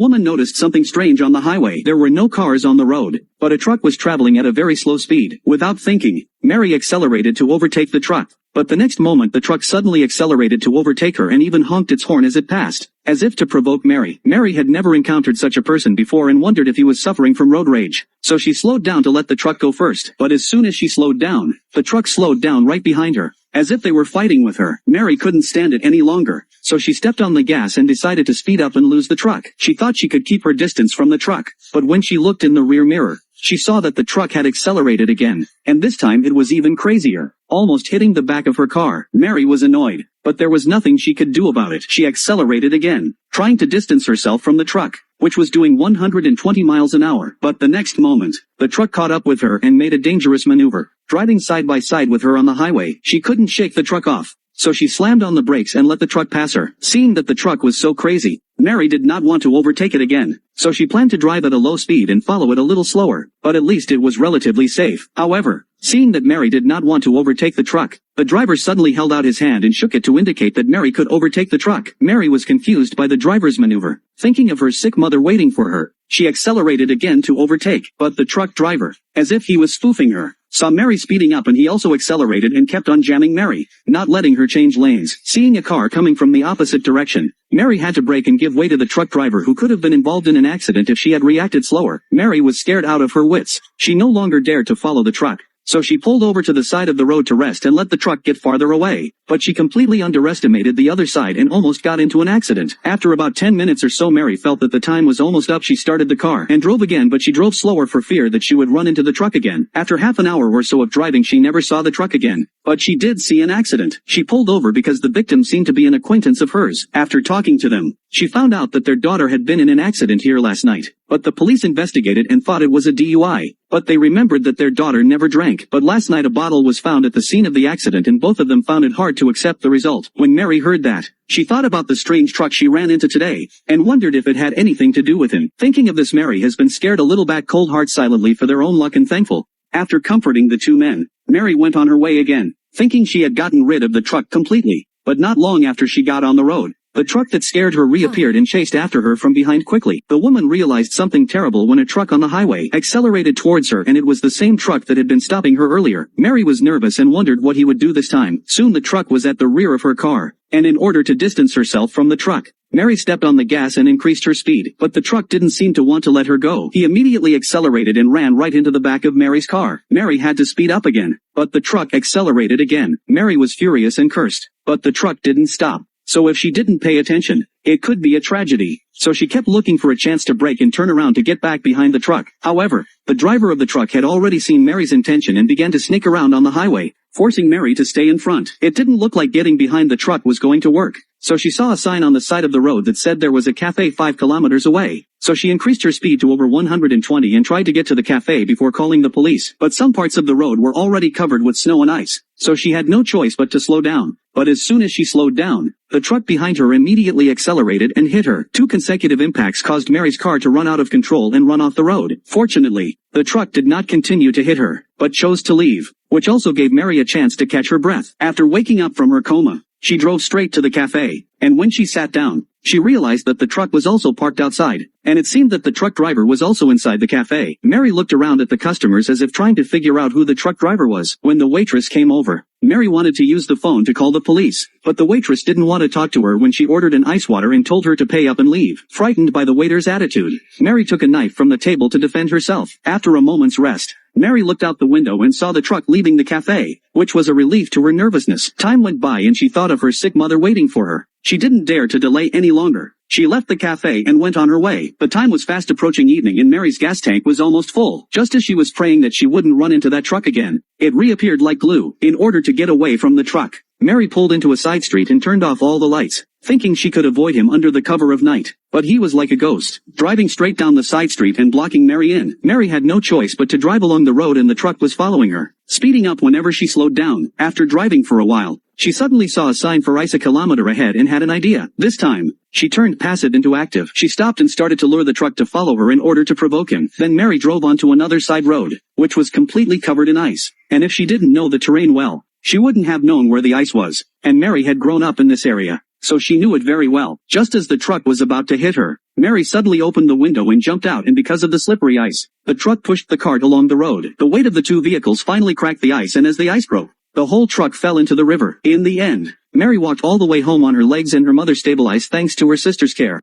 woman noticed something strange on the highway. There were no cars on the road, but a truck was traveling at a very slow speed. Without thinking, Mary accelerated to overtake the truck. But the next moment the truck suddenly accelerated to overtake her and even honked its horn as it passed, as if to provoke Mary. Mary had never encountered such a person before and wondered if he was suffering from road rage. So she slowed down to let the truck go first. But as soon as she slowed down, the truck slowed down right behind her, as if they were fighting with her. Mary couldn't stand it any longer, so she stepped on the gas and decided to speed up and lose the truck. She thought she could keep her distance from the truck, but when she looked in the rear mirror, she saw that the truck had accelerated again, and this time it was even crazier, almost hitting the back of her car. Mary was annoyed, but there was nothing she could do about it. She accelerated again, trying to distance herself from the truck, which was doing 120 miles an hour. But the next moment, the truck caught up with her and made a dangerous maneuver, driving side by side with her on the highway. She couldn't shake the truck off, so she slammed on the brakes and let the truck pass her. Seeing that the truck was so crazy, Mary did not want to overtake it again, so she planned to drive at a low speed and follow it a little slower, but at least it was relatively safe. However, seeing that Mary did not want to overtake the truck, the driver suddenly held out his hand and shook it to indicate that Mary could overtake the truck. Mary was confused by the driver's maneuver. Thinking of her sick mother waiting for her, she accelerated again to overtake, but the truck driver, as if he was spoofing her, saw Mary speeding up and he also accelerated and kept on jamming Mary, not letting her change lanes. Seeing a car coming from the opposite direction, Mary had to brake and give way to the truck driver, who could have been involved in an accident if she had reacted slower. Mary was scared out of her wits. She no longer dared to follow the truck, so she pulled over to the side of the road to rest and let the truck get farther away. But she completely underestimated the other side and almost got into an accident. After about 10 minutes or so, Mary felt that the time was almost up. She started the car and drove again, but she drove slower for fear that she would run into the truck again. After half an hour or so of driving, she never saw the truck again. But she did see an accident. She pulled over because the victim seemed to be an acquaintance of hers. After talking to them, she found out that their daughter had been in an accident here last night. But the police investigated and thought it was a DUI. But they remembered that their daughter never drank. But last night a bottle was found at the scene of the accident and both of them found it hard to accept the result. When Mary heard that, she thought about the strange truck she ran into today, and wondered if it had anything to do with him. Thinking of this, Mary has been scared a little back, cold heart silently for their own luck and thankful. After comforting the two men, Mary went on her way again, thinking she had gotten rid of the truck completely. But not long after she got on the road, the truck that scared her reappeared and chased after her from behind quickly. The woman realized something terrible when a truck on the highway accelerated towards her, and it was the same truck that had been stopping her earlier. Mary was nervous and wondered what he would do this time. Soon the truck was at the rear of her car, and in order to distance herself from the truck, Mary stepped on the gas and increased her speed. But the truck didn't seem to want to let her go. He immediately accelerated and ran right into the back of Mary's car. Mary had to speed up again, but the truck accelerated again. Mary was furious and cursed, but the truck didn't stop. So if she didn't pay attention, it could be a tragedy. So she kept looking for a chance to brake and turn around to get back behind the truck. However, the driver of the truck had already seen Mary's intention and began to snake around on the highway, forcing Mary to stay in front. It didn't look like getting behind the truck was going to work. So she saw a sign on the side of the road that said there was a cafe 5 kilometers away. So she increased her speed to over 120 and tried to get to the cafe before calling the police. But some parts of the road were already covered with snow and ice, so she had no choice but to slow down. But as soon as she slowed down, the truck behind her immediately accelerated and hit her. 2 consecutive impacts caused Mary's car to run out of control and run off the road. Fortunately, the truck did not continue to hit her, but chose to leave, which also gave Mary a chance to catch her breath. After waking up from her coma, she drove straight to the cafe, and when she sat down, she realized that the truck was also parked outside, and it seemed that the truck driver was also inside the cafe. Mary looked around at the customers as if trying to figure out who the truck driver was. When the waitress came over, Mary wanted to use the phone to call the police, but the waitress didn't want to talk to her when she ordered an ice water and told her to pay up and leave. Frightened by the waiter's attitude, Mary took a knife from the table to defend herself. After a moment's rest, Mary looked out the window and saw the truck leaving the cafe, which was a relief to her nervousness. Time went by and she thought of her sick mother waiting for her. She didn't dare to delay any longer. She left the cafe and went on her way. The time was fast approaching evening and Mary's gas tank was almost full. Just as she was praying that she wouldn't run into that truck again, it reappeared like glue. In order to get away from the truck, Mary pulled into a side street and turned off all the lights, thinking she could avoid him under the cover of night. But he was like a ghost, driving straight down the side street and blocking Mary in. Mary had no choice but to drive along the road and the truck was following her, speeding up whenever she slowed down. After driving for a while, she suddenly saw a sign for ice a kilometer ahead and had an idea. This time, she turned passive into active. She stopped and started to lure the truck to follow her in order to provoke him. Then Mary drove onto another side road, which was completely covered in ice. And if she didn't know the terrain well, she wouldn't have known where the ice was. And Mary had grown up in this area, so she knew it very well. Just as the truck was about to hit her, Mary suddenly opened the window and jumped out, and because of the slippery ice, the truck pushed the cart along the road. The weight of the two vehicles finally cracked the ice, and as the ice broke, the whole truck fell into the river. In the end, Mary walked all the way home on her legs, and her mother stabilized thanks to her sister's care.